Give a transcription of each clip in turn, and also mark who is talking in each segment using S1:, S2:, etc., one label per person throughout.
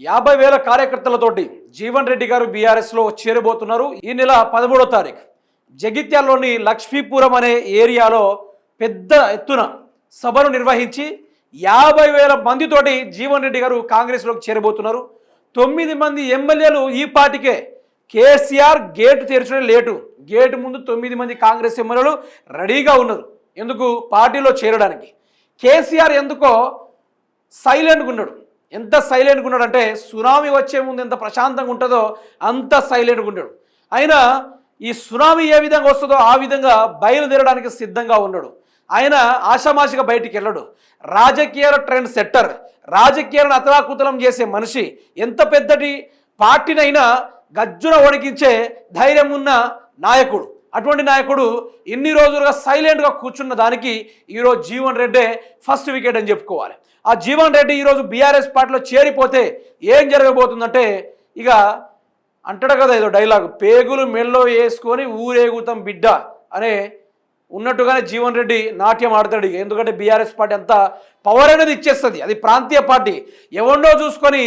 S1: 50,000 కార్యకర్తలతోటి జీవన్ రెడ్డి గారు బీఆర్ఎస్లో చేరబోతున్నారు. ఈ నెల 13వ తారీఖు జగిత్యాలలోని లక్ష్మీపురం అనే ఏరియాలో పెద్ద ఎత్తున సభను నిర్వహించి 50,000 మందితోటి జీవన్ రెడ్డి గారు కాంగ్రెస్లోకి చేరబోతున్నారు. 9 మంది ఎమ్మెల్యేలు ఈ పార్టీకే. కేసీఆర్ గేటు తెరచడం లేటు. గేటు ముందు 9 మంది కాంగ్రెస్ ఎమ్మెల్యేలు రెడీగా ఉన్నారు. ఎందుకు? పార్టీలో చేరడానికి. కేసీఆర్ ఎందుకో సైలెంట్గా ఉన్నాడు. ఎంత సైలెంట్గా ఉన్నాడు అంటే సునామీ వచ్చే ముందు ఎంత ప్రశాంతంగా ఉంటుందో అంత సైలెంట్గా ఉన్నాడు. అయినా ఈ సునామీ ఏ విధంగా వస్తుందో ఆ విధంగా బయలుదేరడానికి సిద్ధంగా ఉన్నాడు. ఆయన ఆషామాషిగా బయటికి వెళ్ళడు. రాజకీయాల ట్రెండ్ సెట్టర్, రాజకీయాలను అతలాకుతలం చేసే మనిషి, ఎంత పెద్దటి పార్టీనైనా గజ్జున వణికించే ధైర్యం ఉన్న నాయకుడు. అటువంటి నాయకుడు ఇన్ని రోజులుగా సైలెంట్గా కూర్చున్న దానికి ఈరోజు జీవన్ రెడ్డే ఫస్ట్ వికెట్ అని చెప్పుకోవాలి. ఆ జీవన్ రెడ్డి ఈరోజు బీఆర్ఎస్ పార్టీలో చేరిపోతే ఏం జరగబోతుందంటే, ఇక అంటాడు కదా ఏదో డైలాగ్, పేగులు మెల్లో వేసుకొని ఊరేగుతాం బిడ్డ అనే ఉన్నట్టుగానే జీవన్ రెడ్డి నాట్యం ఆడతాడు. ఎందుకంటే బీఆర్ఎస్ పార్టీ అంతా పవర్ అనేది ఇచ్చేస్తుంది. అది ప్రాంతీయ పార్టీ, ఎవరినో చూసుకొని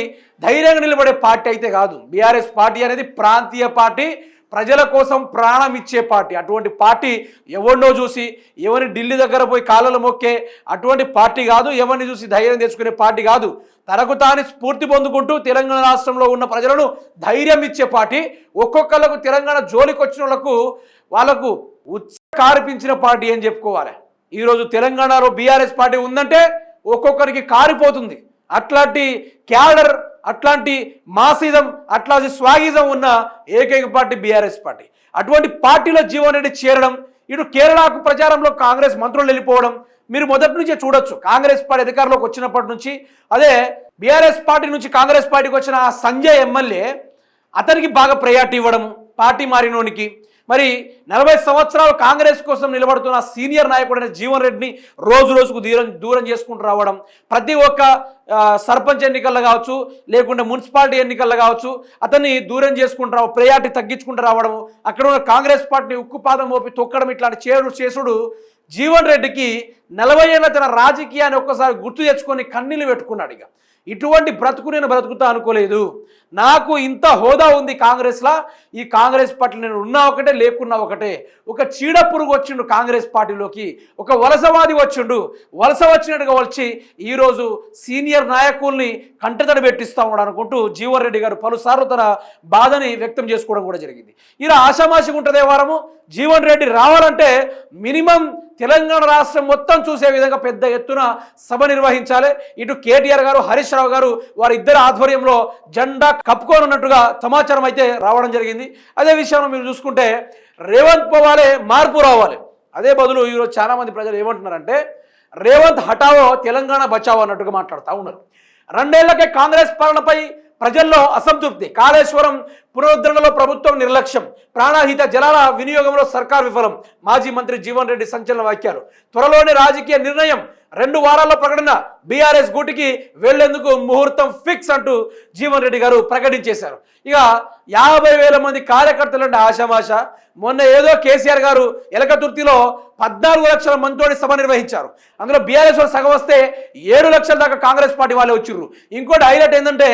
S1: ధైర్యంగా నిలబడే పార్టీ అయితే కాదు. బీఆర్ఎస్ పార్టీ అనేది ప్రాంతీయ పార్టీ, ప్రజల కోసం ప్రాణం ఇచ్చే పార్టీ. అటువంటి పార్టీ ఎవరినో చూసి ఎవరిని ఢిల్లీ దగ్గర పోయి కాళ్ళలు మొక్కే అటువంటి పార్టీ కాదు. ఎవరిని చూసి ధైర్యం తెచ్చుకునే పార్టీ కాదు. తనకు తాను స్ఫూర్తి పొందుకుంటూ తెలంగాణ రాష్ట్రంలో ఉన్న ప్రజలను ధైర్యం ఇచ్చే పార్టీ. ఒక్కొక్కళ్ళకు తెలంగాణ జోలికి వచ్చిన వాళ్ళకు కారిపించిన పార్టీ అని చెప్పుకోవాలి. ఈరోజు తెలంగాణలో బీఆర్ఎస్ పార్టీ ఉందంటే ఒక్కొక్కరికి కారిపోతుంది. అట్లాంటి క్యాడర్, అట్లాంటి మాసిజం, అట్లాంటి స్వాగిజం ఉన్న ఏకైక పార్టీ బీఆర్ఎస్ పార్టీ. అటువంటి పార్టీలో జీవన్ రెడ్డి చేరడం, ఇటు కేరళకు ప్రచారంలో కాంగ్రెస్ మంత్రులు వెళ్ళిపోవడం మీరు మొదటి నుంచే చూడొచ్చు. కాంగ్రెస్ పార్టీ అధికారంలోకి వచ్చినప్పటి నుంచి, అదే బీఆర్ఎస్ పార్టీ నుంచి కాంగ్రెస్ పార్టీకి వచ్చిన సంజయ్ ఎమ్మెల్యే అతనికి బాగా ప్రయారిటీ ఇవ్వడం, పార్టీ మారినోనికి. మరి 40 సంవత్సరాలు కాంగ్రెస్ కోసం నిలబడుతున్న సీనియర్ నాయకుడైన జీవన్ రెడ్డిని రోజు రోజుకు దూరం చేసుకుంటూ రావడం, ప్రతి ఒక్క సర్పంచ్ ఎన్నికల్లో కావచ్చు, లేకుంటే మున్సిపాలిటీ ఎన్నికల్లో కావచ్చు, అతన్ని దూరం చేసుకుంటూ రావడం, ప్రయారిటీ తగ్గించుకుంటూ రావడం, అక్కడ ఉన్న కాంగ్రెస్ పార్టీని ఉక్కుపాదం మోపి తొక్కడం, ఇట్లాంటి చేసుడు జీవన్ రెడ్డికి 40 ఏళ్ళ తన రాజకీయాన్ని ఒక్కసారి గుర్తు తెచ్చుకొని కన్నీళ్ళు పెట్టుకున్నాడు. ఇక ఇటువంటి బ్రతుకు నేను బ్రతుకుతా అనుకోలేదు. నాకు ఇంత హోదా ఉంది కాంగ్రెస్లా, ఈ కాంగ్రెస్ పార్టీ నేను ఉన్నా ఒకటే లేకున్నా ఒకటే. ఒక చీడ పురుగు వచ్చిండు కాంగ్రెస్ పార్టీలోకి, ఒక వలసవాది వచ్చిండు. వలస వచ్చినట్టుగా వచ్చి ఈరోజు సీనియర్ నాయకుల్ని కంటతడి పెట్టిస్తా ఉన్నాడు అనుకుంటూ జీవన్ రెడ్డి గారు పలుసార్లు తన బాధని వ్యక్తం చేసుకోవడం కూడా జరిగింది. ఇలా ఆషామాషిగా ఉంటుందే వారము. జీవన్ రెడ్డి రావాలంటే మినిమం తెలంగాణ రాష్ట్రం మొత్తం చూసే విధంగా పెద్ద ఎత్తున సభ నిర్వహించాలి. ఇటు కేటీఆర్ గారు, హరీష్ రావు గారు వారిద్దరి ఆధ్వర్యంలో జెండా కప్పుకోనున్నట్టుగా సమాచారం అయితే రావడం జరిగింది. అదే విషయంలో మీరు చూసుకుంటే రేవంత్ పోవాలి, మార్పు రావాలి. అదే బదులు ఈరోజు చాలామంది ప్రజలు ఏమంటున్నారంటే రేవంత్ హఠావో తెలంగాణ బచావో అన్నట్టుగా మాట్లాడుతూ ఉన్నారు. 2 ఏళ్లకే కాంగ్రెస్ పాలనపై ప్రజల్లో అసంతృప్తి, కాళేశ్వరం పునరుద్ధరణలో ప్రభుత్వం నిర్లక్ష్యం, ప్రాణహిత జలాల వినియోగంలో సర్కార్ విఫలం. మాజీ మంత్రి జీవన్ రెడ్డి సంచలన వ్యాఖ్యలు. త్వరలోనే రాజకీయ నిర్ణయం, 2 వారాల్లో ప్రకటన, బీఆర్ఎస్ గూటికి వెళ్లేందుకు ముహూర్తం ఫిక్స్ అంటూ జీవన్ రెడ్డి గారు ప్రకటించేశారు. ఇక 50,000 మంది కార్యకర్తలు అంటే ఆశామాష. మొన్న ఏదో కేసీఆర్ గారు ఎలకతుర్తిలో 14 లక్షల మందితోటి సభ నిర్వహించారు. అందులో బీఆర్ఎస్ వాళ్ళు సగం వస్తే 7 లక్షల దాకా కాంగ్రెస్ పార్టీ వాళ్ళే వచ్చిర్రు. ఇంకోటి హైలైట్ ఏంటంటే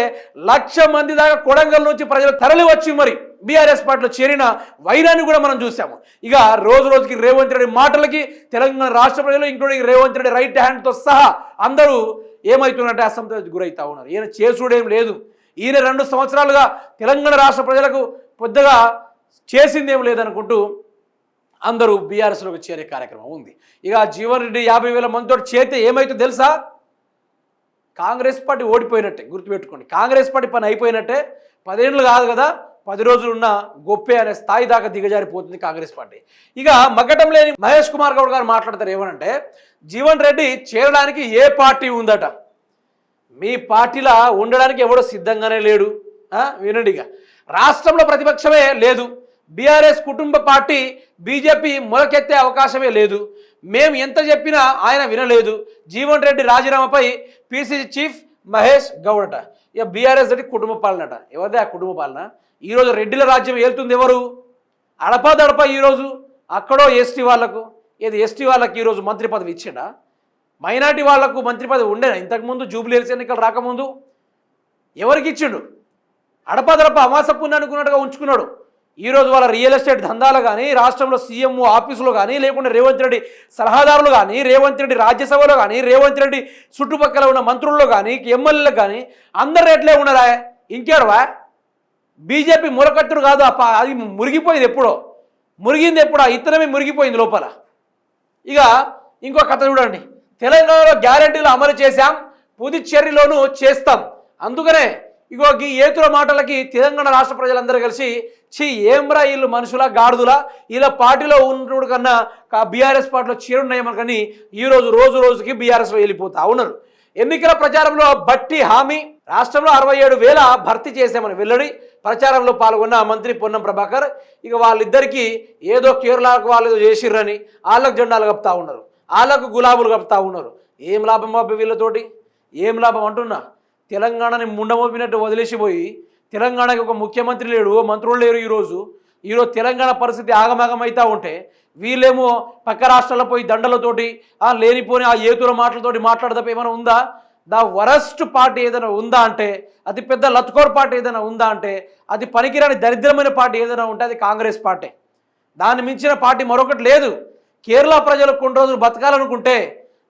S1: 1,00,000 మంది దాకా కొడంగల్ నుంచి ప్రజలు తరలి వచ్చి మరి బీఆర్ఎస్ పార్టీలో చేరిన వైరాన్ని కూడా మనం చూసాము. ఇక రోజు రోజుకి రేవంత్ రెడ్డి మాటలకి తెలంగాణ రాష్ట్ర ప్రజలు, ఇంక్లూడింగ్ రేవంత్ రెడ్డి రైట్ హ్యాండ్తో సహా అందరూ ఏమవుతున్నట్టే అసంతృప్తికి గురవుతా ఉన్నారు. ఈయన చేసుడేం లేదు. ఈయన 2 సంవత్సరాలుగా తెలంగాణ రాష్ట్ర ప్రజలకు పెద్దగా చేసిందేం లేదనుకుంటూ అందరూ బీఆర్ఎస్లోకి చేరే కార్యక్రమం ఉంది. ఇక జీవన్ రెడ్డి 50,000 మందితో చేరితే ఏమైతుందో తెలుసా? కాంగ్రెస్ పార్టీ ఓడిపోయినట్టే, గుర్తుపెట్టుకోండి. కాంగ్రెస్ పార్టీ పని అయిపోయినట్టే. 10 ఏళ్ళు కాదు కదా, 10 రోజులు ఉన్న గొప్పే అనే స్థాయి దాకా దిగజారిపోతుంది కాంగ్రెస్ పార్టీ. ఇక మగ్గటం లేని మహేష్ కుమార్ గౌడ్ గారు మాట్లాడతారు ఏమనంటే, జీవన్ రెడ్డి చేరడానికి ఏ పార్టీ ఉందట, మీ పార్టీలా ఉండడానికి ఎవడో సిద్ధంగానే లేడు. వినండి, ఇక రాష్ట్రంలో ప్రతిపక్షమే లేదు, బీఆర్ఎస్ కుటుంబ పార్టీ బీజేపీ మొలకెత్తే అవకాశమే లేదు, మేము ఎంత చెప్పినా ఆయన వినలేదు. జీవన్ రెడ్డి రాజీనామాపై పిసిసి చీఫ్ మహేష్ గౌడ్ అట. ఇక బీఆర్ఎస్ అంటే కుటుంబ పాలన అట. ఎవరిదే ఆ కుటుంబ పాలన? ఈరోజు రెడ్డిల రాజ్యం వెళ్తుంది ఎవరు? అడపదడప ఈరోజు అక్కడో ఎస్టీ వాళ్లకు, ఏది ఎస్టీ వాళ్ళకి ఈరోజు మంత్రి పదవి ఇచ్చిండా? మైనార్టీ వాళ్లకు మంత్రి పదవి ఉండేనా ఇంతకుముందు? జూబ్లీ హిల్స్ ఎన్నికలు రాకముందు ఎవరికి ఇచ్చిండు? అడపదడప అమాస పుణ్యం అనుకున్నట్టుగా ఉంచుకున్నాడు. ఈరోజు వాళ్ళ రియల్ ఎస్టేట్ దందాలు కానీ, రాష్ట్రంలో సీఎం ఆఫీసులో కానీ, లేకుంటే రేవంత్ రెడ్డి సలహాదారులు కానీ, రేవంత్ రెడ్డి రాజ్యసభలో కానీ, రేవంత్ రెడ్డి చుట్టుపక్కల ఉన్న మంత్రుల్లో కానీ, ఎమ్మెల్యేలకు కానీ అందరు రేట్లే ఉన్నారా? ఇంకేడవా? బీజేపీ మురకట్టుడు కాదు, అది మురిగిపోయింది. ఎప్పుడో మురిగింది, ఎప్పుడో ఇతరమే మురిగిపోయింది లోపల. ఇక ఇంకో కథ చూడండి. తెలంగాణలో గ్యారెంటీలు అమలు చేశాం, పుదుచ్చేరిలోనూ చేస్తాం. అందుకనే ఇగో ఈ ఏతుల మాటలకి తెలంగాణ రాష్ట్ర ప్రజలందరూ కలిసి ఏమ్రా వీళ్ళు మనుషుల గాడుదులా, వీళ్ళ పార్టీలో ఉన్నప్పుడు కన్నా బీఆర్ఎస్ పార్టీలో చేరున్నాయేమో కానీ ఈరోజు రోజు రోజుకి బీఆర్ఎస్లో వెళ్ళిపోతా ఉన్నారు. ఎన్నికల ప్రచారంలో బట్టి హామీ, రాష్ట్రంలో 67,000 భర్తీ చేశామని వెల్లడి. ప్రచారంలో పాల్గొన్న మంత్రి పొన్నం ప్రభాకర్ ఇక వాళ్ళిద్దరికీ ఏదో కేరళకు వాళ్ళు ఏదో చేసిర్రని వాళ్ళకు జెండాలు కప్పుతా ఉన్నారు, వాళ్ళకు గులాబులు కప్పుతా ఉన్నారు. ఏం లాభం బాబు వీళ్ళతోటి? ఏం లాభం అంటున్నా? తెలంగాణని ముండమోపినట్టు వదిలేసిపోయి తెలంగాణకి ఒక ముఖ్యమంత్రి లేడు, మంత్రులు లేరు. ఈరోజు తెలంగాణ పరిస్థితి ఆగమాగం అవుతూ ఉంటే వీళ్ళేమో పక్క రాష్ట్రాల్లో పోయి దండలతోటి లేనిపోని ఆ ఏతుల మాటలతోటి మాట్లాడదప్ప ఏమైనా ఉందా? ద వరస్ట్ పార్టీ ఏదైనా ఉందా అంటే, అతి పెద్ద లత్కోర్ పార్టీ ఏదైనా ఉందా అంటే, అది పనికిరాని దరిద్రమైన పార్టీ ఏదైనా ఉంటే అది కాంగ్రెస్ పార్టీ. దాన్ని మించిన పార్టీ మరొకటి లేదు. కేరళ ప్రజలకు కొన్ని రోజులు బతకాలనుకుంటే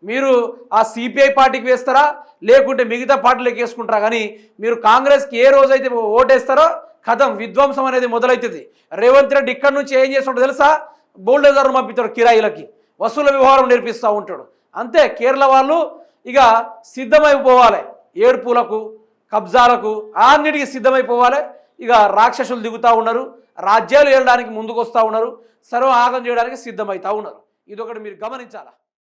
S1: మీరు ఆ సిపిఐ పార్టీకి వేస్తారా, లేకుంటే మిగతా పార్టీలకు వేసుకుంటారా? కానీ మీరు కాంగ్రెస్కి ఏ రోజైతే ఓటేస్తారో కథం విధ్వంసం అనేది మొదలవుతుంది. రేవంత్ రెడ్డి ఇక్కడ నుంచి ఏం చేస్తుంటాడు తెలుసా? బోల్డేజర్ను పంపిస్తాడు, కిరాయిలకి వసూల వ్యవహారం నేర్పిస్తూ ఉంటాడు. అంతే. కేరళ వాళ్ళు ఇక సిద్ధమైపోవాలి, ఏడ్పులకు కబ్జాలకు అన్నిటికీ సిద్ధమైపోవాలి. ఇక రాక్షసులు దిగుతూ ఉన్నారు, రాజ్యాలు ఏలడానికి ముందుకు వస్తూ ఉన్నారు, సర్వం ఆగం చేయడానికి సిద్ధమవుతూ ఉన్నారు. ఇదొకటి మీరు గమనించాలా.